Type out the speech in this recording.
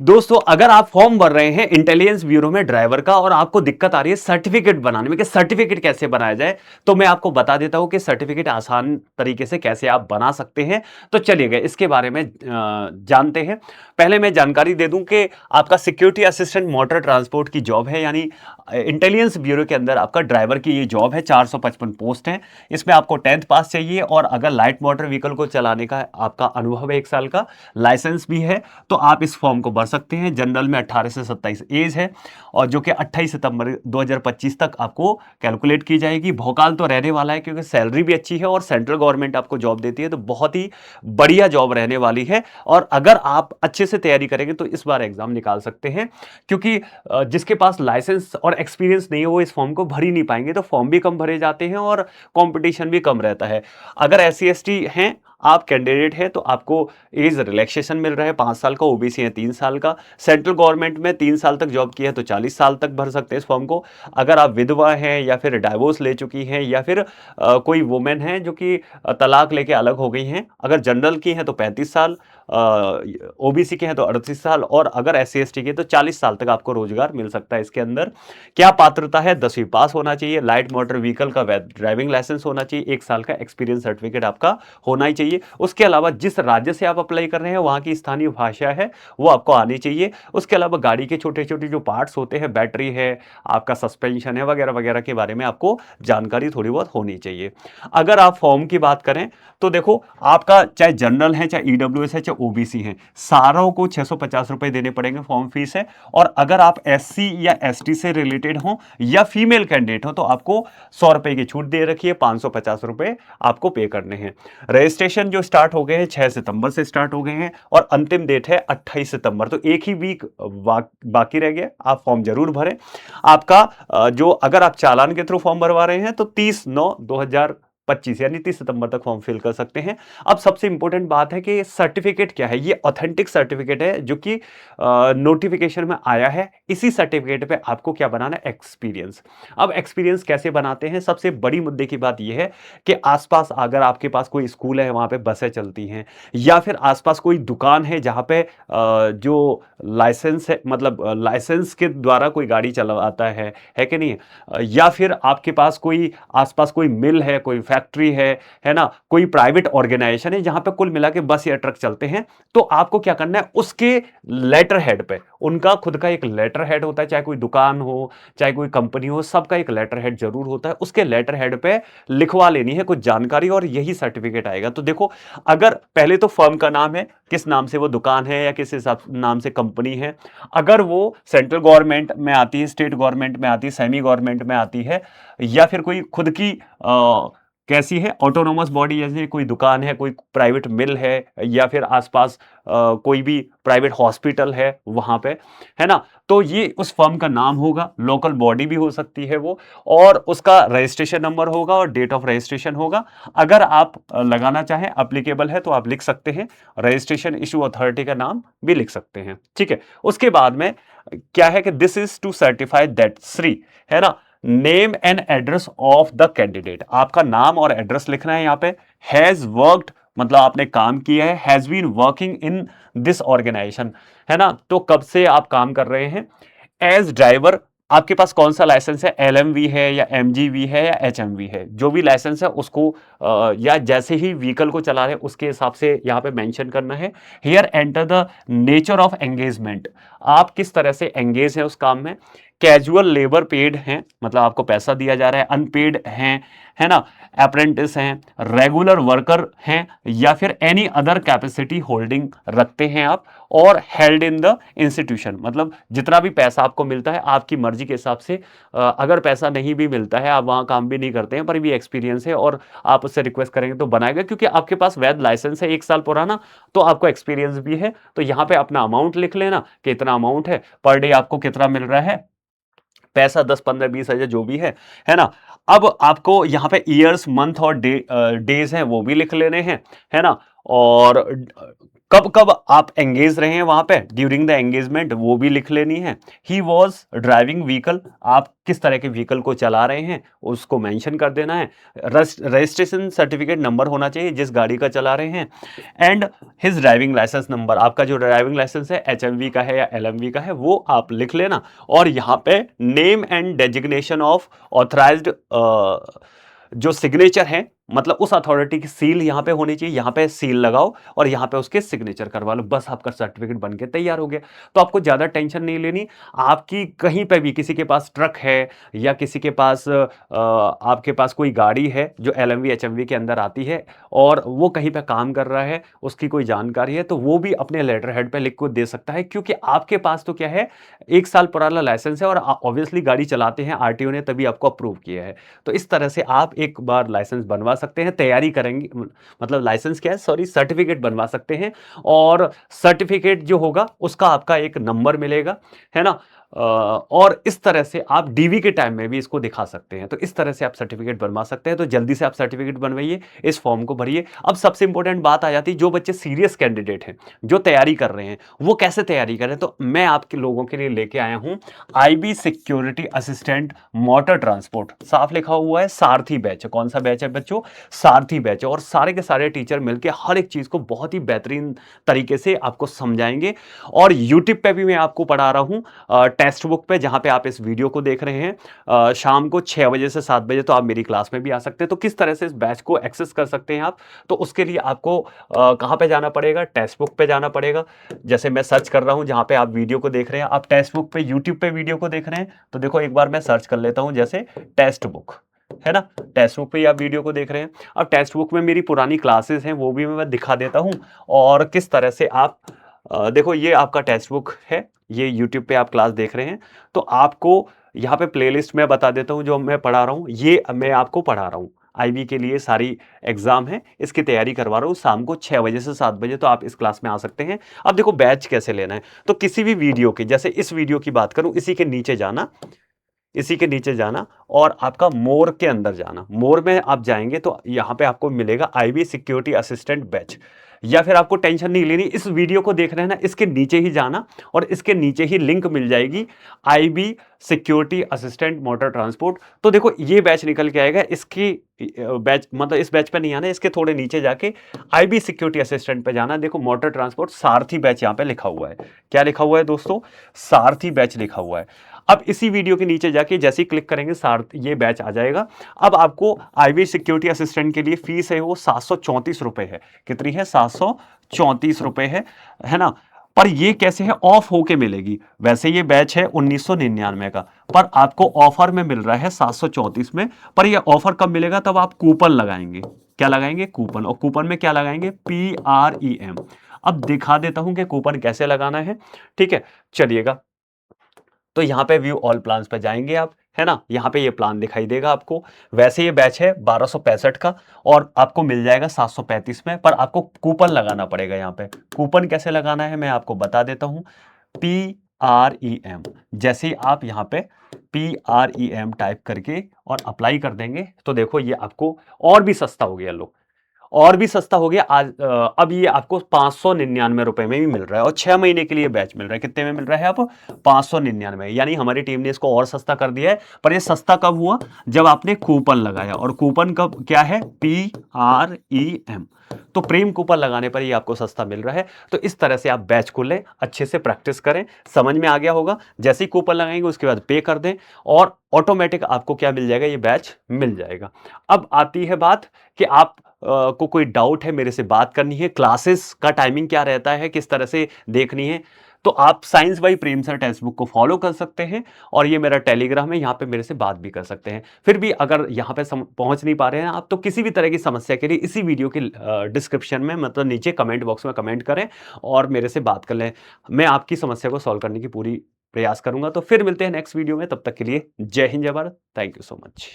दोस्तों, अगर आप फॉर्म भर रहे हैं इंटेलिजेंस ब्यूरो में ड्राइवर का और आपको दिक्कत आ रही है सर्टिफिकेट बनाने में कि सर्टिफिकेट कैसे बनाया जाए, तो मैं आपको बता देता हूं कि सर्टिफिकेट आसान तरीके से कैसे आप बना सकते हैं। तो चलिए इसके बारे में जानते हैं। पहले मैं जानकारी दे दूं कि आपका सिक्योरिटी असिस्टेंट मोटर ट्रांसपोर्ट की जॉब है, यानी इंटेलिजेंस ब्यूरो के अंदर आपका ड्राइवर की ये जॉब है। 455 पोस्ट है। इसमें आपको 10th पास चाहिए और अगर लाइट मोटर व्हीकल को चलाने का आपका अनुभव है 1 साल का, लाइसेंस भी है, तो आप इस फॉर्म को भर सकते हैं। जनरल में 18 से 27 एज है और जो कि 28 सितंबर 2025 तक आपको कैलकुलेट की जाएगी। भोकाल तो रहने वाला है क्योंकि सैलरी भी अच्छी है और सेंट्रल गवर्नमेंट आपको जॉब देती है, तो बहुत ही बढ़िया जॉब रहने वाली है। और अगर आप अच्छे से तैयारी करेंगे तो इस बार एग्जाम निकाल सकते हैं, क्योंकि जिसके पास लाइसेंस और एक्सपीरियंस नहीं है वो इस फॉर्म को भर ही नहीं पाएंगे। तो फॉर्म भी कम भरे जाते हैं और कंपटीशन भी कम रहता है। अगर SC ST हैं, आप कैंडिडेट हैं, तो आपको एज रिलैक्सेशन मिल रहा है 5 साल का। ओबीसी है 3 साल का। सेंट्रल गवर्नमेंट में 3 साल तक जॉब की है तो 40 साल तक भर सकते हैं इस फॉर्म को। अगर आप विधवा हैं या फिर डाइवोर्स ले चुकी हैं या फिर कोई वुमेन है जो कि तलाक लेके अलग हो गई हैं, अगर जनरल की हैं तो 35 साल, ओबीसी के हैं तो 38 साल, और अगर SC ST के तो 40 साल तक आपको रोजगार मिल सकता है इसके अंदर। क्या पात्रता है? 10वीं पास होना चाहिए, लाइट मोटर व्हीकल का वैध ड्राइविंग लाइसेंस होना चाहिए, 1 साल का एक्सपीरियंस सर्टिफिकेट आपका होना ही चाहिए। उसके अलावा जिस राज्य से आप अप्लाई कर रहे हैं वहां की स्थानीय भाषा है वो आपको आनी चाहिए। उसके अलावा गाड़ी के छोटे छोटे जो पार्ट्स होते हैं, बैटरी है, आपका सस्पेंशन है, वगैरह वगैरह के बारे में आपको जानकारी थोड़ी बहुत होनी चाहिए। अगर आप फॉर्म की बात करें तो देखो, आपका चाहे जनरल है, चाहे ईडब्ल्यूएस है, चाहे ओबीसी है, सारों को 650 रुपए देने पड़ेंगे, फॉर्म फीस है। और अगर आप SC या ST से रिलेटेड हो या फीमेल कैंडिडेट हो तो आपको 100 रुपए की छूट दे रखी है, 550 रुपए आपको पे करने हैं। रजिस्ट्रेशन जो स्टार्ट हो गए हैं 6 सितंबर से स्टार्ट हो गए हैं और अंतिम डेट है 28 सितंबर, तो एक ही वीक बाकी रह गया। आप फॉर्म जरूर भरें। आपका जो अगर आप चालान के थ्रू फॉर्म भरवा रहे हैं तो 30/9/2025 यानी 30 सितंबर तक फॉर्म फिल कर सकते हैं। अब सबसे इंपॉर्टेंट बात है कि सर्टिफिकेट क्या है। ये ऑथेंटिक सर्टिफिकेट है जो कि नोटिफिकेशन में आया है। इसी सर्टिफिकेट पे आपको क्या बनाना है? एक्सपीरियंस। अब एक्सपीरियंस कैसे बनाते हैं? सबसे बड़ी मुद्दे की बात यह है कि आसपास अगर आपके पास कोई स्कूल है, वहां पे बसें चलती हैं, या फिर आसपास कोई दुकान है जहां पे जो लाइसेंस है, मतलब लाइसेंस के द्वारा कोई गाड़ी चलाता है कि नहीं? या फिर आपके पास कोई आसपास कोई मिल है, कोई फैक्ट्री है ना, कोई प्राइवेट ऑर्गेनाइजेशन है जहां पे कुल मिला के बस या ट्रक चलते हैं, तो आपको क्या करना है? उसके लेटर हेड पे, उनका खुद का एक लेटर हेड होता है, चाहे कोई दुकान हो, चाहे कोई कंपनी हो, सबका एक लेटर हेड जरूर होता है। उसके लेटर हेड पे लिखवा लेनी है कुछ जानकारी और यही सर्टिफिकेट आएगा। तो देखो, अगर पहले तो फर्म का नाम है, किस नाम से वो दुकान है या किस हिसाब नाम से कंपनी है, अगर वो सेंट्रल गवर्नमेंट में आती है, स्टेट गवर्नमेंट में आती है, सेमी गवर्नमेंट में आती है, या फिर कोई खुद की कैसी है, ऑटोनोमस बॉडी, जैसे कोई दुकान है, कोई प्राइवेट मिल है, या फिर आसपास कोई भी प्राइवेट हॉस्पिटल है वहां पे, है ना, तो ये उस फर्म का नाम होगा। लोकल बॉडी भी हो सकती है वो, और उसका रजिस्ट्रेशन नंबर होगा और डेट ऑफ रजिस्ट्रेशन होगा। अगर आप लगाना चाहें, अप्लीकेबल है, तो आप लिख सकते हैं, रजिस्ट्रेशन इशू अथॉरिटी का नाम भी लिख सकते हैं। ठीक है। उसके बाद में क्या है कि this is to certify that Shri, है ना, name and address of the candidate. आपका नाम और एड्रेस लिखना है यहाँ पे। हैज वर्कड, मतलब आपने काम किया है। Has been working in this organisation, है ना, तो कब से आप काम कर रहे हैं। एज ड्राइवर, आपके पास कौन सा लाइसेंस है, LMV है या MGV है या HMV है, जो भी लाइसेंस है उसको या जैसे ही व्हीकल को चला रहे हैं उसके हिसाब से यहाँ पे मेंशन करना है। Here enter the nature of engagement, आप किस तरह से एंगेज है उस काम में। कैजुअल लेबर पेड हैं, मतलब आपको पैसा दिया जा रहा है। अनपेड हैं, है ना, अप्रेंटिस हैं, रेगुलर वर्कर हैं, या फिर एनी अदर कैपेसिटी होल्डिंग रखते हैं आप, और हेल्ड इन द इंस्टीट्यूशन, मतलब जितना भी पैसा आपको मिलता है आपकी मर्जी के हिसाब से। अगर पैसा नहीं भी मिलता है, आप वहां काम भी नहीं करते हैं, पर भी एक्सपीरियंस है और आप उससे रिक्वेस्ट करेंगे तो बनाएगा, क्योंकि आपके पास वैध लाइसेंस है 1 साल पुराना, तो आपको एक्सपीरियंस भी है। तो यहाँ पे अपना अमाउंट लिख लेना कि इतना अमाउंट है, पर डे आपको कितना मिल रहा है पैसा, 10, 15, 20 हजार जो भी है ना। अब आपको यहाँ पे ईयर्स, मंथ और डेज हैं वो भी लिख लेने हैं, है ना। और कब कब आप एंगेज रहे हैं वहां पे, ड्यूरिंग द एंगेजमेंट, वो भी लिख लेनी है। ही वॉज ड्राइविंग व्हीकल, आप किस तरह के व्हीकल को चला रहे हैं उसको मेंशन कर देना है। रजिस्ट्रेशन सर्टिफिकेट नंबर होना चाहिए जिस गाड़ी का चला रहे हैं। And his driving licence number, आपका जो ड्राइविंग लाइसेंस है एचएमवी का है या एलएमवी का है वो आप लिख लेना। और यहाँ पे name and designation of authorised जो सिग्नेचर है, मतलब उस अथॉरिटी की सील यहां पे होनी चाहिए, यहां पे सील लगाओ और यहां पे उसके सिग्नेचर करवा लो, बस आपका सर्टिफिकेट बनके तैयार हो गया। तो आपको ज्यादा टेंशन नहीं लेनी। आपकी कहीं पे भी किसी के पास ट्रक है या किसी के पास आपके पास कोई गाड़ी है जो एलएमवी एचएमवी के अंदर आती है और वो कहीं पे काम कर रहा है, उसकी कोई जानकारी है, तो वो भी अपने लेटर हेड पे लिख को दे सकता है, क्योंकि आपके पास तो क्या है, 1 साल पुराना लाइसेंस है और ऑब्वियसली गाड़ी चलाते हैं, आरटीओ ने तभी आपको अप्रूव किया है। तो इस तरह से आप एक बार लाइसेंस बनवा सकते हैं, तैयारी करेंगे, मतलब लाइसेंस क्या है, सॉरी, सर्टिफिकेट बनवा सकते हैं। और सर्टिफिकेट जो होगा उसका आपका एक नंबर मिलेगा, है ना। और इस तरह से आप डीवी के टाइम में भी इसको दिखा सकते हैं। तो इस तरह से आप सर्टिफिकेट बनवा सकते हैं। तो जल्दी से आप सर्टिफिकेट बनवाइए, इस फॉर्म को भरिए। अब सबसे इंपॉर्टेंट बात आ जाती है, जो बच्चे सीरियस कैंडिडेट हैं, जो तैयारी कर रहे हैं, वो कैसे तैयारी करें। तो मैं आपके लोगों के लिए लेके आया हूं IB security assistant motor transport, साफ लिखा हुआ है सारथी बैच। कौन सा बैच है बच्चों? सारथी बैच। और सारे के सारे टीचर मिलकर हर एक चीज को बहुत ही बेहतरीन तरीके से आपको समझाएंगे। और यूट्यूब पे भी मैं आपको पढ़ा रहा हूं, टेक्स्ट बुक पे, जहां पे आप इस वीडियो को देख रहे हैं, शाम को 6 बजे से 7 बजे, तो आप मेरी क्लास में भी आ सकते हैं। तो किस तरह से इस बैच को एक्सेस कर सकते हैं आप, तो उसके लिए आपको कहां पे जाना पड़ेगा? टेक्स्ट बुक पे जाना पड़ेगा। जैसे मैं सर्च कर रहा हूं, जहां पे आप वीडियो को देख रहे हैं, आप टेक्स्ट बुक पे यूट्यूब पे वीडियो को देख रहे हैं, तो देखो एक बार मैं सर्च कर लेता हूं, जैसे टेक्स्ट बुक, है ना। टेक्स्ट बुक पे आप वीडियो को देख रहे हैं। अब टेक्स्ट बुक में मेरी पुरानी क्लासेस हैं, वो भी मैं दिखा देता हूं। और किस तरह से आप देखो, ये आपका टेक्स्ट बुक है, ये यूट्यूब पे आप क्लास देख रहे हैं। तो आपको यहाँ पे प्लेलिस्ट में बता देता हूँ, जो मैं पढ़ा रहा हूँ, ये मैं आपको पढ़ा रहा हूँ। आईबी के लिए सारी एग्जाम है, इसकी तैयारी करवा रहा हूँ, शाम को 6 बजे से 7 बजे, तो आप इस क्लास में आ सकते हैं। अब देखो बैच कैसे लेना है, तो किसी भी वीडियो की, जैसे इस वीडियो की बात करूं, इसी के नीचे जाना, इसी के नीचे जाना और आपका मोर के अंदर जाना। मोर में आप जाएंगे तो यहां पे आपको मिलेगा आईबी सिक्योरिटी असिस्टेंट बैच। या फिर आपको टेंशन नहीं लेनी, इस वीडियो को देख रहे हैं ना, इसके नीचे ही जाना और इसके नीचे ही लिंक मिल जाएगी IB security assistant motor transport. तो देखो ये बैच निकल के आएगा, इसकी बैच, मतलब इस बैच पे नहीं आना, इसके थोड़े नीचे जाके आईबी सिक्योरिटी असिस्टेंट पे जाना। देखो मोटर ट्रांसपोर्ट सारथी बैच यहाँ पे लिखा हुआ है। क्या लिखा हुआ है दोस्तों? सारथी बैच लिखा हुआ है। अब इसी वीडियो के नीचे जाके जैसे ही क्लिक करेंगे, ये बैच आ जाएगा। अब आपको आईबी सिक्योरिटी असिस्टेंट के लिए फीस है वो 734 रुपए है। कितनी है? 734 रुपए है ना। पर ये कैसे है? ऑफ होके मिलेगी। वैसे ये बैच है 1999 का, पर आपको ऑफर में मिल रहा है 734 में। पर ये ऑफर कब मिलेगा? तब आप कूपन लगाएंगे। क्या लगाएंगे? कूपन। और कूपन में क्या लगाएंगे? PREM। अब दिखा देता हूं कि कूपन कैसे लगाना है, ठीक है, चलिएगा। तो यहाँ पे व्यू ऑल प्लान्स पे जाएंगे आप, है ना। यहाँ पे ये प्लान दिखाई देगा आपको। वैसे ये बैच है 1265 का और आपको मिल जाएगा 735 में, पर आपको कूपन लगाना पड़ेगा। यहाँ पे कूपन कैसे लगाना है मैं आपको बता देता हूँ। PREM, जैसे ही आप यहाँ पे PREM टाइप करके और अप्लाई कर देंगे, तो देखो ये आपको और भी सस्ता हो गया। लो, और भी सस्ता हो गया आज। अब ये आपको 599 रुपए में भी मिल रहा है और 6 महीने के लिए बैच मिल रहा है। कितने में मिल रहा है? आप 599, यानी हमारी टीम ने इसको और सस्ता कर दिया है। पर ये सस्ता कब हुआ? जब आपने कूपन लगाया। और कूपन कब क्या है? PREM। तो प्रेम कूपन लगाने पर ही आपको सस्ता मिल रहा है। तो इस तरह से आप बैच को लें, अच्छे से प्रैक्टिस करें, समझ में आ गया होगा। जैसे ही कूपन लगाएंगे उसके बाद पे कर दें और ऑटोमेटिक आपको क्या मिल जाएगा? ये बैच मिल जाएगा। अब आती है बात कि आप को कोई डाउट है, मेरे से बात करनी है, क्लासेस का टाइमिंग क्या रहता है, किस तरह से देखनी है, तो आप science by Prem sir text book को फॉलो कर सकते हैं। और ये मेरा टेलीग्राम है, यहाँ पे मेरे से बात भी कर सकते हैं। फिर भी अगर यहाँ पे पहुंच नहीं पा रहे हैं आप, तो किसी भी तरह की समस्या के लिए इसी वीडियो के डिस्क्रिप्शन में, मतलब नीचे कमेंट बॉक्स में कमेंट करें और मेरे से बात कर लें। मैं आपकी समस्या को सॉल्व करने की पूरी प्रयास करूंगा। तो फिर मिलते हैं नेक्स्ट वीडियो में, तब तक के लिए जय हिंद, जय Bharat, thank you so much.